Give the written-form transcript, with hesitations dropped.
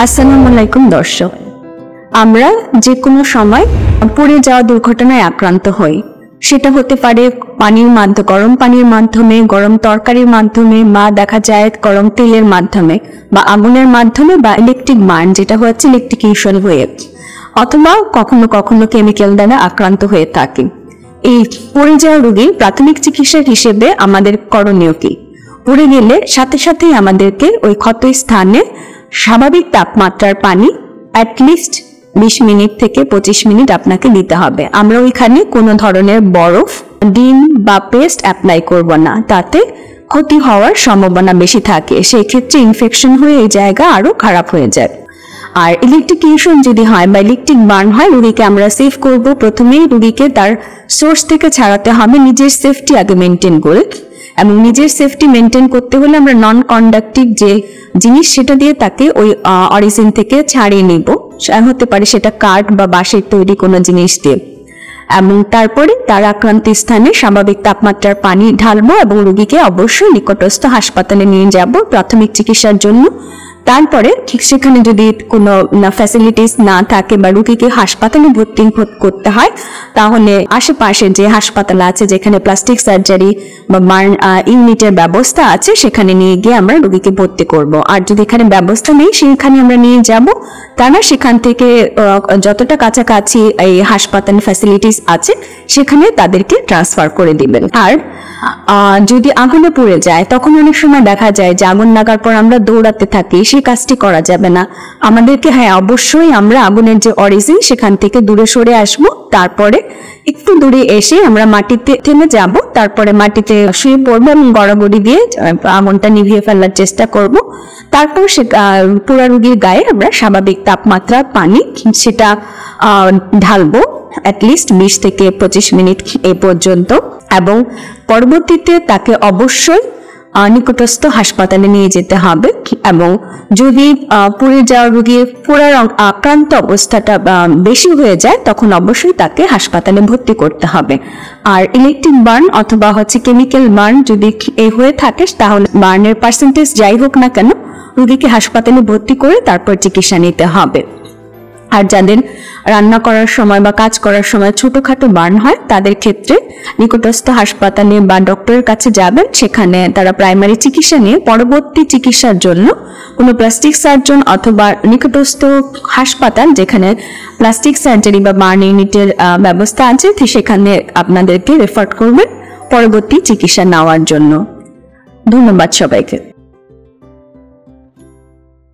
আসসালামু আলাইকুম দর্শক, আমরা যে কোনো সময় পুড়ে যাওয়া দুর্ঘটনায় আক্রান্ত হই। সেটা হতে পারে গরম পানির মাধ্যমে, গরম তরকারির মাধ্যমে, বা দেখা যায় গরম তেলের মাধ্যমে, বা আগুনের মাধ্যমে, বা ইলেকট্রিক বার্ন যেটা হচ্ছে ইলেকট্রিকিউশন হয়ে, অথবা কখনো কখনো কেমিক্যাল দ্বারা আক্রান্ত হয়ে থাকে। এই পুড়ে যাওয়া রোগীর প্রাথমিক চিকিৎসা হিসেবে আমাদের করণীয় কি? পুড়ে গেলে সাথে সাথেই আমাদেরকে ওই ক্ষত স্থানে স্বাভাবিক তাপমাত্রার পানি অ্যাটলিস্ট 20 মিনিট থেকে 25 মিনিট আপনাকে দিতে হবে। আমরা ওইখানে কোনো ধরনের বরফ, ডিম বা পেস্ট অ্যাপ্লাই করব না, তাতে ক্ষতি হওয়ার সম্ভাবনা বেশি থাকে। সেই ক্ষেত্রে ইনফেকশন হয়ে এই জায়গা আরো খারাপ হয়ে যায়। আর ইলেকট্রিকিউশন যদি হয় বা ইলেকট্রিক বার্ন হয়, রোগীকে আমরা সেভ করব। প্রথমেই রোগীকে তার সোর্স থেকে ছাড়াতে হবে, নিজের সেফটি আগে মেনটেন করে। এবং নিজের সেফটি মেনটেন করতে হলে আমরা নন কন্ডাক্টিভ যে জিনিস সেটা দিয়ে তাকে ওই অরিজিন থেকে ছাড়িয়ে নিব। হতে পারে সেটা কাঠ বা বাঁশের তৈরি কোনো জিনিস দিয়ে। এবং তারপরে তার আক্রান্ত স্থানে স্বাভাবিক তাপমাত্রার পানি ঢালবো এবং রোগীকে অবশ্যই নিকটস্থ হাসপাতালে নিয়ে যাব প্রাথমিক চিকিৎসার জন্য। তারপরে ঠিক সেখানে যদি কোনো ফ্যাসিলিটিস না থাকে বা রোগীকে হাসপাতালে ভর্তি করতে হয়, তাহলে আশেপাশে যে হাসপাতাল আছে যেখানে প্লাস্টিক সার্জারি বা বার্ন ইউনিটের ব্যবস্থা আছে সেখানে নিয়ে গিয়ে আমরা রোগীকে ভর্তি করব। আর যদি এখানে ব্যবস্থা নেই সেখানে আমরা নিয়ে যাব, তারা সেখান থেকে যতটা কাছাকাছি এই হাসপাতাল ফ্যাসিলিটিস আছে সেখানে তাদেরকে ট্রান্সফার করে দিবেন। আর যদি আগুনে পুড়ে যায় তখন অনেক সময় দেখা যায় যে আগুন লাগার পর আমরা দৌড়াতে থাকি, সেই কাজটি করা যাবে না। আমাদেরকে অবশ্যই আমরা আগুনের যে অরিজিন সেখান থেকে দূরে সরে আসব। তারপরে একটু দূরে এসে আমরা মাটিতে থেমে যাব, তারপরে মাটিতে শুয়ে পড়বো এবং গড়াগড়ি দিয়ে আগুনটা নিভিয়ে ফেলার চেষ্টা করব। তারপর সে পুরা রোগীর গায়ে আমরা স্বাভাবিক তাপমাত্রা পানি সেটা ঢালবো অ্যাটলিস্ট 20 থেকে 25 মিনিট এ পর্যন্ত। এবং পরবর্তীতে তাকে অবশ্যই নিকটস্থ হাসপাতালে নিয়ে যেতে হবে। এবং যদি পুড়ে যাওয়া রোগীর পুরার আক্রান্ত অবস্থাটা বেশি হয়ে যায় তখন অবশ্যই তাকে হাসপাতালে ভর্তি করতে হবে। আর ইলেকট্রিক বার্ন অথবা কেমিক্যাল বার্ন যদি হয়ে থাকে তাহলে বার্নের পার্সেন্টেজ যাই হোক না কেন রোগীকে হাসপাতালে ভর্তি করে তারপর চিকিৎসা নিতে হবে। আর যাদের রান্না করার সময় বা কাজ করার সময় ছোটখাটো বার্ন হয় তাদের ক্ষেত্রে নিকটস্থ হাসপাতালে বা ডক্টরের কাছে যাবেন, সেখানে তারা প্রাইমারি চিকিৎসা নিয়ে পরবর্তী চিকিৎসার জন্য কোনো প্লাস্টিক সার্জন অথবা নিকটস্থ হাসপাতাল যেখানে প্লাস্টিক সার্জারি বা বার্ন ইউনিটের ব্যবস্থা আছে সেখানে আপনাদেরকে রেফার করবেন পরবর্তী চিকিৎসা নেওয়ার জন্য। ধন্যবাদ সবাইকে।